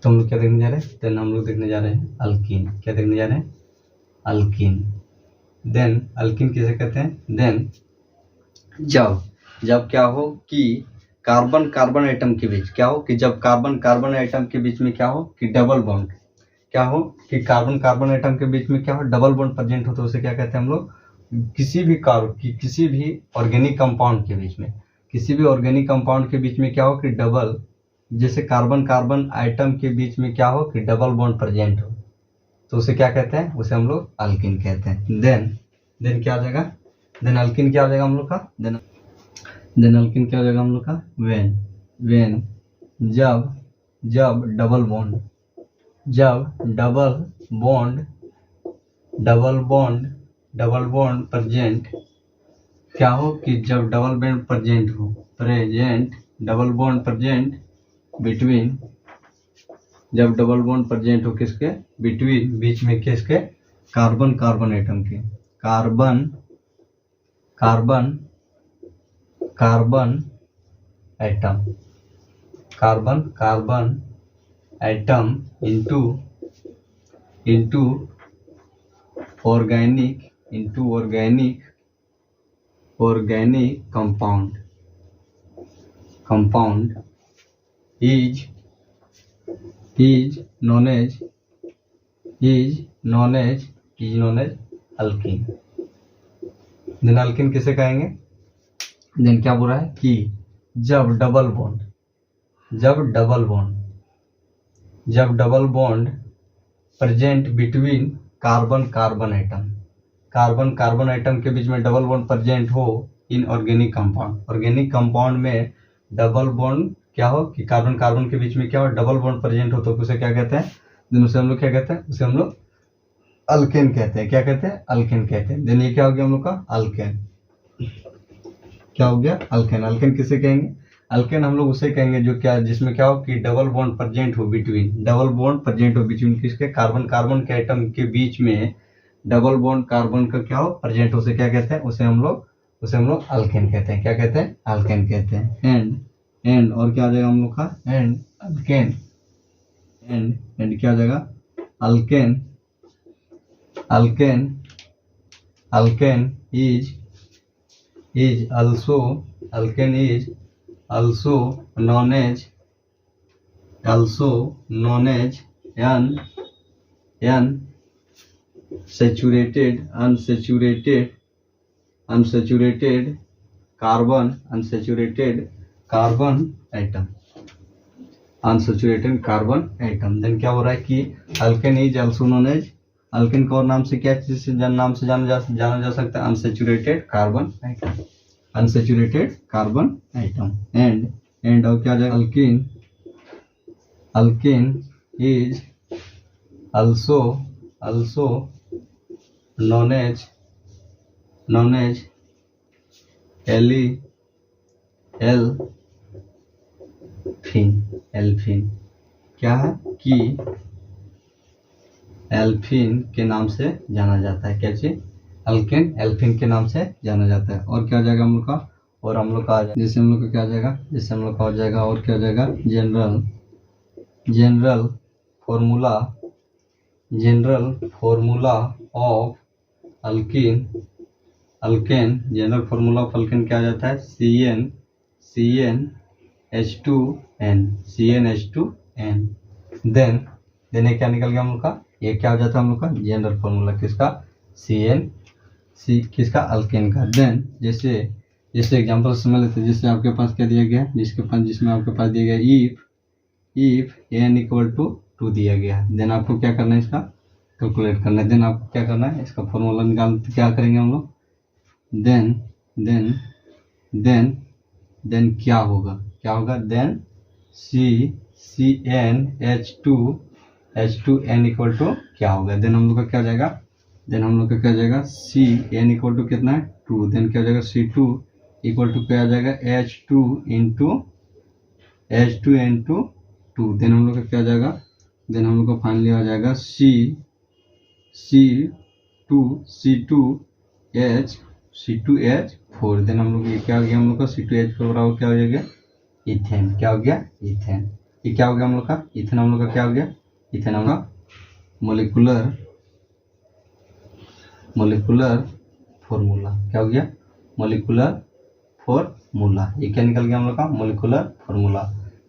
तो हम लोग क्या देखने जा रहे हैं, देन हम लोग देखने जा रहे हैं अल्कीन। क्या देखने जा रहे हैं, अल्कीन। देन अल्कीन किसे कहते हैं, देन जब क्या हो कि कार्बन कार्बन आइटम के बीच क्या हो कि जब कार्बन कार्बन आइटम के बीच में क्या हो कि डबल बॉन्ड क्या हो कि कार्बन कार्बन आइटम के बीच में क्या हो डबल बॉन्ड प्रेजेंट हो, तो उसे क्या कहते हैं हम लोग, किसी भी ऑर्गेनिक कंपाउंड के बीच में, किसी भी ऑर्गेनिक कंपाउंड के बीच में क्या हो कि डबल, जैसे कार्बन कार्बन आइटम के बीच में क्या हो कि डबल बॉन्ड प्रेजेंट हो, तो उसे क्या कहते हैं, उसे हम लोग अल्कीन कहते हैं। देन क्या आ जाएगा, देन अल्कीन क्या हो जाएगा हम लोग का, देन अल्कीन क्या हो जाएगा हम लोग का, वेन जब डबल बॉन्ड प्रेजेंट क्या हो कि जब डबल बॉन्ड प्रेजेंट बिटवीन, जब डबल बॉन्ड प्रेजेंट हो किसके बिटवीन, बीच में किसके, कार्बन कार्बन आइटम के, carbon item into organic compound is known as alkene. Then alkene किसे कहेंगे, देन क्या बोल रहा है कि जब double bond present between carbon carbon item के बीच में डबल बॉन्ड प्रेजेंट हो इन ऑर्गेनिक कंपाउंड में डबल बॉन्ड क्या हो कि कार्बन कार्बन के बीच में क्या हो डबल बॉन्ड प्रेजेंट हो, तो उसे क्या कहते हैं, देन उसे हम लोग क्या कहते हैं, उसे हम लोग अल्केन कहते हैं। क्या कहते हैं, अल्केन कहते हैं। देन ये क्या हो गया हम लोग का, अल्केन। क्या हो गया, अल्केन। अल्केन किसे कहेंगे, अल्केन हम लोग उसे कहेंगे जो क्या, जिसमें क्या हो कि डबल बॉन्ड प्रेजेंट हो बिटवीन किसके, कार्बन कार्बन के आइटम के बीच में डबल बॉन्ड कार्बन का क्या हो प्रेजेंट, उसे क्या कहते हैं, उसे हम लोग अल्केन कहते हैं। क्या कहते हैं, अल्केन कहते हैं। एंड और क्या आ जाएगा हम लोग का, एंड अल्केन, एंड क्या आ जाएगा, alkane is also known as unsaturated carbon atom। Then क्या हो रहा है कि alkane is also known as, alkane को और नाम से क्या नाम से जाना जा सकता है, अनसेचुरेटेड कार्बन आइटम। एंड और क्या जाएगा, alkene is also known as एल्फिन। क्या है कि एल्फिन के नाम से जाना जाता है। क्या चीज, अल्केन एल्फिन के नाम से जाना जाता है। और क्या हो जाएगा हम लोग का, और हम लोग का आ जाएगा, जैसे हम लोग का क्या आ जाएगा, जैसे हम लोग का हो जाएगा, और क्या हो जाएगा, general formula of alkane. General formula of alkane क्या आ जाता है, CnH2n। देन ये क्या निकल गया हम लोग का, ये क्या हो जाता है हम लोग का, जनरल फॉर्मूला किसका, किसका, अल्केन का। देन जैसे एग्जांपल समझ लेते हैं, जैसे आपके पास क्या दिया गया, जिसमें आपके पास दिया गया इफ n = 2 दिया गया है। देन आपको क्या करना है, इसका कैलकुलेट करना है। देन आपको क्या करना है, इसका फॉर्मूला निकाल, क्या करेंगे हम लोग, देन क्या होगा, देन CnH2n = क्या होगा, देन हम लोग का क्या हो जाएगा, Cn = कितना है, 2। देन क्या हो जाएगा, C2 = क्या आ जाएगा, H2 into 2। देन हम लोग का क्या आ जाएगा, देन हम लोग का फाइनली आ जाएगा C2H4। देन हम लोग ये क्या हो गया, हम लोग का C2H4 बराबर क्या हो जाएगा, इथेन। क्या हो गया, इथेन। ये क्या हो गया हम लोग का, इथेन हम लोग का क्या हो गया, इथेन हम लोग मोलिकुलर फॉर्मूला क्या हो गया, मोलिकुलर फॉर्मूला। ये क्या निकल गया हम लोग का, मोलिकुलर फॉर्मूला।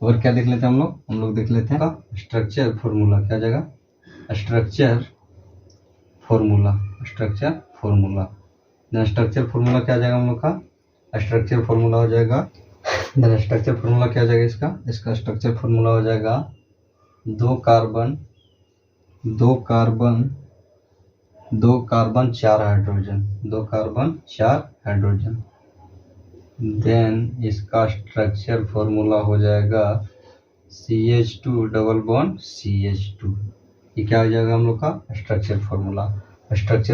और क्या देख लेते हैं हम लोग देख लेते हैं स्ट्रक्चर फॉर्मूला। क्या जाएगा, स्ट्रक्चर फॉर्मूला। स्ट्रक्चर फॉर्मूला क्या जाएगा हम लोग का, स्ट्रक्चर फॉर्मूला हो जाएगा, स्ट्रक्चर फॉर्मूला क्या जाएगा इसका स्ट्रक्चर फॉर्मूला हो जाएगा दो कार्बन 4 हाइड्रोजन, देन इसका स्ट्रक्चर फॉर्मूला हो जाएगा CH2 डबल बॉन्ड CH2। ये क्या हो जाएगा हम लोग का, स्ट्रक्चर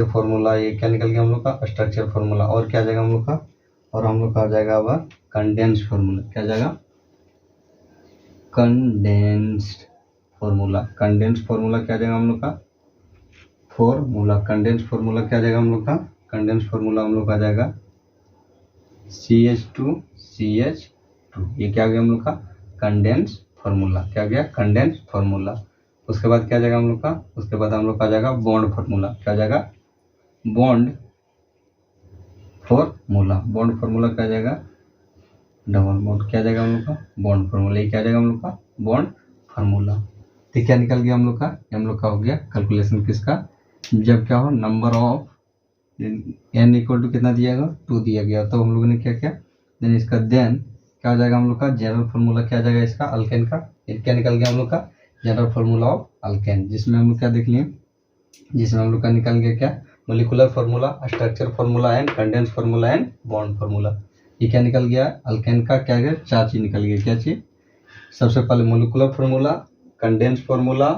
फॉर्मूला। ये क्या निकल गया हम लोग का, स्ट्रक्चर फॉर्मूला। और क्या जाएगा हम लोग का, और हम लोग का आ जाएगा अब कंडेंस फॉर्मूला। क्या जाएगा, कंडेंस्ड फॉर्मूला। कंडेंस फॉर्मूला क्या जाएगा हम लोग का, कंडेंस फॉर्मूला क्या जाएगा हम लोग का, कंडेंस फॉर्मूला हम लोग का जाएगा CH2 CH2। ये क्या आ गया हम लोग का, कंडेंस फॉर्मूला। क्या गया, कंडेंस फॉर्मूला। उसके बाद क्या जाएगा हम लोग का, उसके बाद हम लोग का जाएगा बॉन्ड फॉर्मूला। क्या जाएगा, बॉन्ड फॉर्मूला क्या जाएगा, डबल बॉन्ड। क्या जाएगा हम लोग का, बॉन्ड फॉर्मूला। ये क्या जाएगा हम लोग का, बॉन्ड फॉर्मूला। तो क्या निकल गया हम लोग का हो गया कैलकुलेशन किसका, जब क्या हो number of n equal to कितना दिया गया, 2 दिया गया। तो हम लोगों ने क्या किया, देन इसका क्या हो जाएगा हम लोग का, जनरल फॉर्मूला क्या जाएगा इसका, अल्केन का। क्या निकल गया हम लोग का, जनरल फॉर्मूला ऑफ अल्केन, जिसमें हम लोग क्या देख लिए, जिसमें हम लोग का निकल गया क्या, molecular formula, structure formula and condense formula and bond formula. ये क्या निकल गया, अल्केन का क्या गया, 4 चीज निकल गया। क्या चीज, सबसे पहले मोलिकुलर फॉर्मूला, कंडेंस फॉर्मूला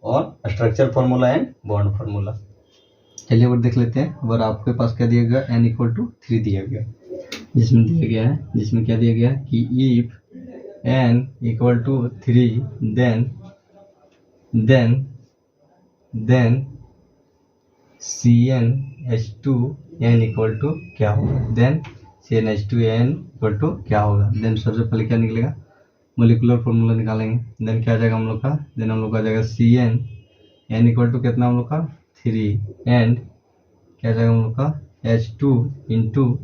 और structure formula and bond formula. चलिए और देख लेते हैं। और आपके पास क्या दिया गया, n इक्वल टू 3 दिया गया, जिसमें दिया गया है, जिसमें क्या दिया गया है कि if n equal to 3 then CnH2n equal to क्या होगा, देन CnH2n इक्वल टू क्या होगा। देन सबसे पहले क्या निकलेगा, मोलिकुलर फॉर्मूला निकालेंगे। देन क्या जाएगा हम लोग का, देन हम लोग का जाएगा Cn इक्वल टू कितना हम लोग का 3 एंड क्या जाएगा हम लोग का H2 इंटू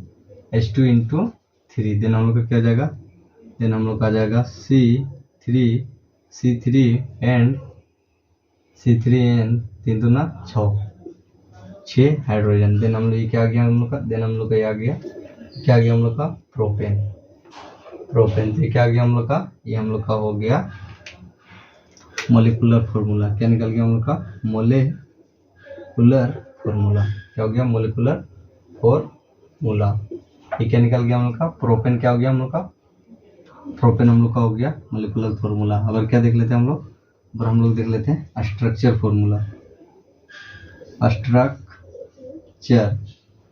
3। देन हम लोग का क्या जाएगा, देन हम लोग का जाएगा C3 एंड 3 दूना 6 हाइड्रोजन। देन हम लोग ये क्या आ गया हम लोग का, देन हम लोग का ये आ गया क्या आ गया हम लोग का, प्रोपेन। तो क्या आ गया हम लोग का, ये हम लोग का हो गया मोलिकुलर फॉर्मूला। क्या निकल गया हम लोग का, मोलिकुलर फॉर्मूला। क्या हो गया, मोलिकुलर फॉर्मूला। ये क्या निकल गया हम लोग का, प्रोपेन। क्या हो गया हम लोग का, प्रोपेन हम लोग का हो गया मोलिकुलर फॉर्मूला। अगर क्या देख लेते हैं हम लोग, और हम लोग देख लेते हैं स्ट्रक्चर फॉर्मूला।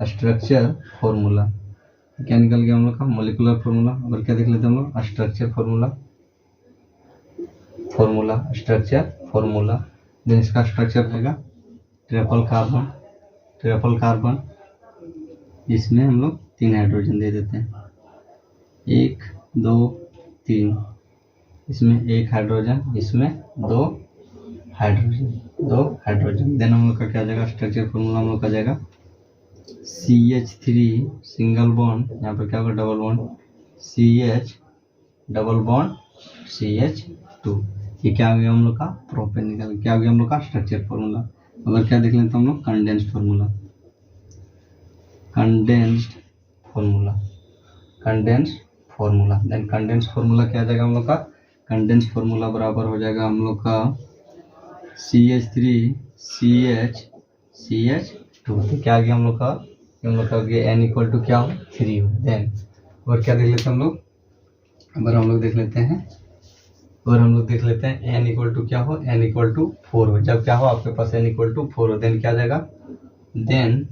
स्ट्रक्चर फॉर्मूला क्या निकल गया हम लोग का, मोलिकुलर फॉर्मूला। और क्या देख लेते हैं हम लोग, स्ट्रक्चर फॉर्मूला। देन इसका स्ट्रक्चर रहेगा ट्रिपल कार्बन। इसमें हम लोग 3 हाइड्रोजन दे देते हैं, 1 2 3। इसमें 1 हाइड्रोजन, इसमें 2 हाइड्रोजन। देन हम लोग का क्या जाएगा, स्ट्रक्चर फॉर्मूला हम लोग का जाएगा CH3 सिंगल बॉन्ड, यहाँ पर क्या होगा double bond CH double bond CH2। ये क्या हो गया हम लोग का, प्रोपेन निकल। क्या हो गया हम लोग का, स्ट्रक्चर फॉर्मूला। अगर क्या देख लेते हैं हम लोग, condensed formula. Then condensed formula क्या आ जाएगा हम लोग का, कंडेंस्ड फॉर्मूला बराबर हो जाएगा हम लोग का CH3 CH2। तो क्या आ गया हम लोग का, हो गया n इक्वल टू क्या हो, 3 हो। देन और क्या देख लेते हैं हम लोग, अगर हम लोग देख लेते हैं n इक्वल टू क्या हो, n इक्वल टू 4 हो। जब क्या हो आपके पास n इक्वल टू 4 हो, देन क्या जाएगा, देन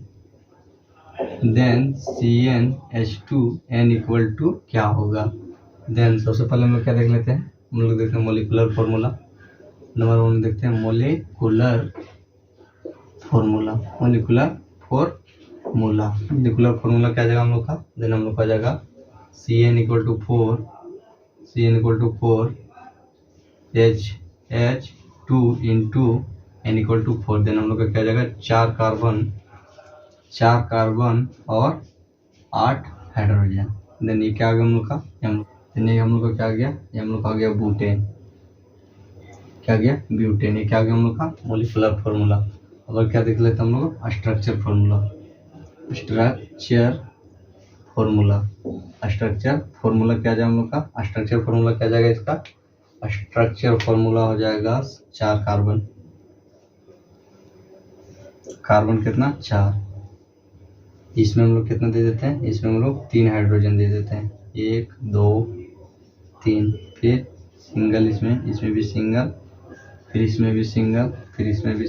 CnH2n इक्वल टू क्या होगा। देन सबसे पहले हम लोग क्या देख लेते हैं, हम लोग देखते हैं मोलिकुलर फॉर्मूला। नंबर 1 देखते हैं मोलिकुलर फॉर्मूला क्या जाएगा हम लोग का, देन हम लोग का जाएगा Cn equal to 4 H2 into n equal to 4, then हम लोग का क्या जाएगा 4 कार्बन और 8 हाइड्रोजन। देन ये क्या आ गया हम लोग का, देन ये हम लोग का क्या आ गया, ये हम लोग का आ गया ब्यूटेन। क्या आ गया, ब्यूटेन। ये क्या आ गया हम लोग का मोलिकुलर फॉर्मूला। अब क्या देख लेते हैं हम लोग स्ट्रक्चर फॉर्मूला। स्ट्रक्चर फॉर्मूला क्या जाएगा हम लोग का, स्ट्रक्चर फॉर्मूला क्या जाएगा इसका, स्ट्रक्चर फॉर्मूला हो जाएगा 4 कार्बन कितना 4, इसमें हम लोग कितना दे देते हैं, इसमें हम लोग 3 हाइड्रोजन दे देते हैं, 1 2 3, फिर सिंगल इसमें भी सिंगल, फिर इसमें भी सिंगल, फिर इसमें भी,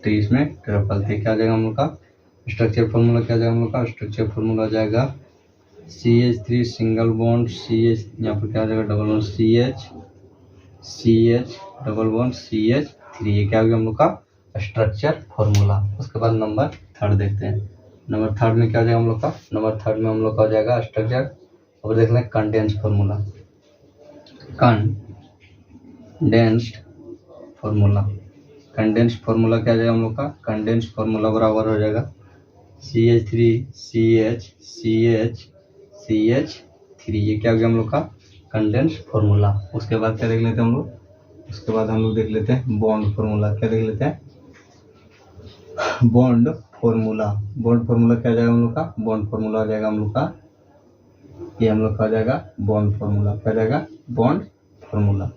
तो इसमें ट्रिपल। तो क्या आ जाएगा हम लोग का स्ट्रक्चर फॉर्मूला, क्या जाएगा हम लोग का स्ट्रक्चर फॉर्मूला हो जाएगा CH3 सिंगल बॉन्ड CH, यहाँ पर क्या आ जाएगा double bond CH double bond CH3। ये क्या हो गया हम लोग का स्ट्रक्चर फॉर्मूला। उसके बाद नंबर 3 देखते हैं। नंबर 3 में क्या हो जाएगा हम लोग का, नंबर 3 में हम लोग का हो जाएगा स्ट्रक्चर। अब देख लें कंडेंस्ड फॉर्मूला। कंडेंस्ड फॉर्मूला क्या जाएगा हम लोग का, कंडेंस्ड फॉर्मूला बराबर हो जाएगा CH3 CH3। ये क्या हो गया हम लोग का कंडेंस्ड फॉर्मूला। उसके बाद क्या देख लेते हैं हम लोग, उसके बाद हम लोग देख लेते हैं बॉन्ड फॉर्मूला। क्या देख लेते हैं बॉन्ड फॉर्मूला क्या जाएगा हम लोग का, बॉन्ड फॉर्मूला आ जाएगा हम लोग का, ये हम लोग का आ जाएगा बॉन्ड फॉर्मूला। क्या जाएगा बॉन्ड फॉर्मूला,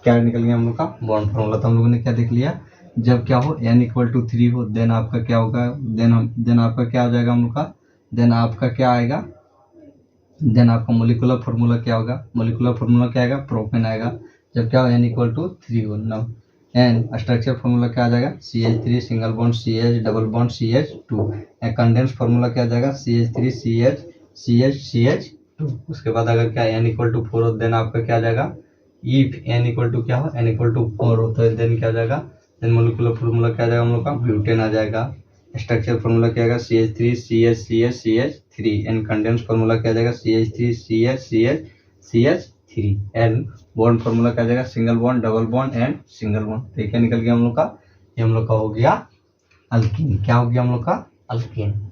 क्या निकल गया हम लोग का बॉन्ड फॉर्मूला। तो हम लोगों ने क्या देख लिया, जब क्या हो n इक्वल टू 3 हो, देन आपका क्या होगा, देन आपका क्या हो जाएगा हम लोग का, देन आपका क्या आएगा, देन आपका मोलिकुलर फार्मूला क्या होगा, मोलिकुलर फार्मूला क्या आएगा, प्रोपेन आएगा। जब क्या हो n इक्वल टू 3 हो, ना एन स्ट्रक्चर फार्मूला क्या आ जाएगा CH3 single bond CH double bond CH2। Condense formula क्या आ जाएगा CH3 CH2। उसके बाद अगर क्या n इक्वल टू 4 हो, देन आपका क्या आ जाएगा, इफ n इक्वल टू क्या हो, n इक्वल टू 4 हो, तो देन क्या आ जाएगा, देन मोलिकुलर फार्मूला क्या आ जाएगा हम लोग का ब्यूटेन आ जाएगा। स्ट्रक्चर फार्मूला क्या आएगा CH3 CH3 and condense formula क्या आ जाएगा CH3 CH3 and bond formula क्या आ जाएगा single bond double bond and single bond. तो क्या निकल गया हम लोग का, ये हम लोग का हो गया अल्कीन। क्या हो गया हम लोग का अल्कीन।